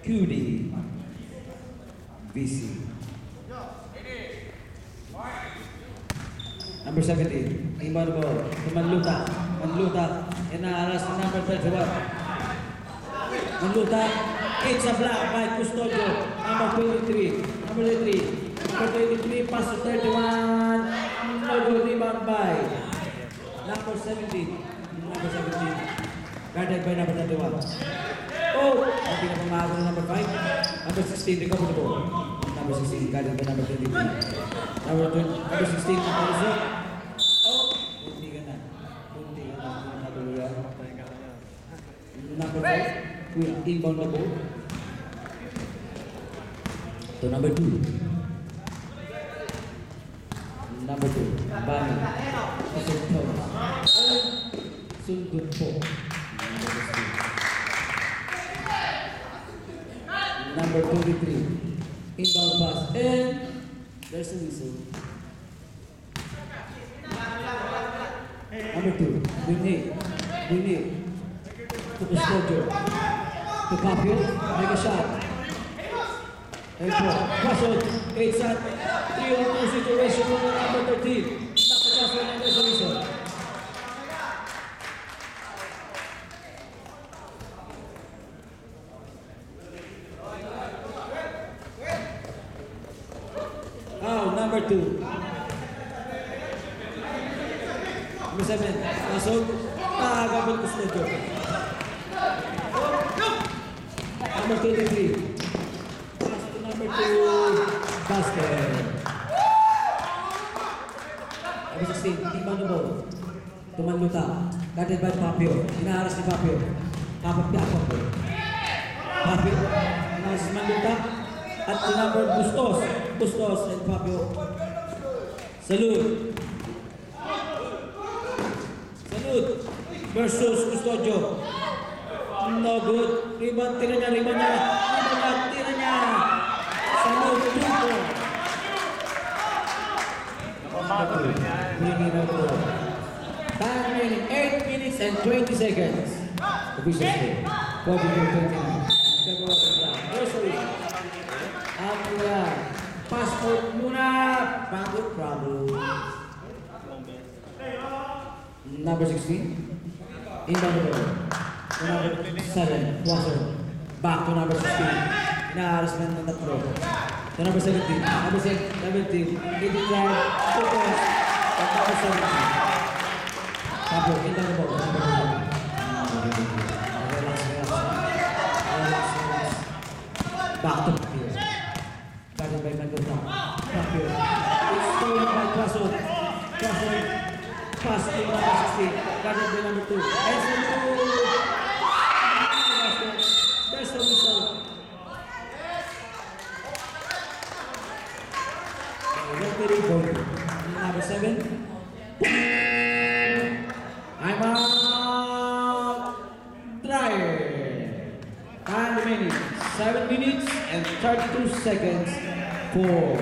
QD BC. Number 17, inbound ball to Manluta. Manluta, inaaras ng number 31. Manluta, it's a block by Custodio. Number 23, number 23. Number 23, pass to 31. No good, rebound by number 17. Number 17, guarded by number 31. Oh, hindi na pumago ng number 5. Number 16, recover the ball. Number 16, guarded by number 23. Number 16, also. Oh, hindi ka na. Hindi ka na. Natuluyan. Number 5, will inbound the ball. To number 2. Number 2, Bani. Sundun po. Number 23, inbound pass, and there's a whistle. Number 2, Bunyi, to Custodio, to Papio, make a shot. And cross out, 8 shot, 3-on-2 situation for number 13. Tapos sa so ng resolution. Number 2. Number 7. Pasok. Gabal Custodio. Number 23. Pass to number 2. Basket. Number 16. Timba ng ball. Tumanluta. Guarded by Papio. Inaaras ni Papio. Kapag-kapag po. Papio. Inaaras ni Manluta. At si number Bustos and Papio. Salud versus Custodio. No good. Rebound, tira niya. Salud, 2 Time remaining 8 minutes and 20 seconds. Official score. 44-29. Passport muna. Bago. Number 16. Inbound the ball. Number 7. Wasser. Back to number 16. Inaaras man ng tatlo. To number 17. Number 17. Little drive. Focus. At number 17. Pablo. Inbound the ball. Back to Papio. Guarded by Manluta. Papio. It's stolen by Crasson. Pass to number 16. Guarded by number 2. And there's the whistle. Referee vote. Number 7. I'm out. Trial. Time remaining 7 minutes and 32 seconds for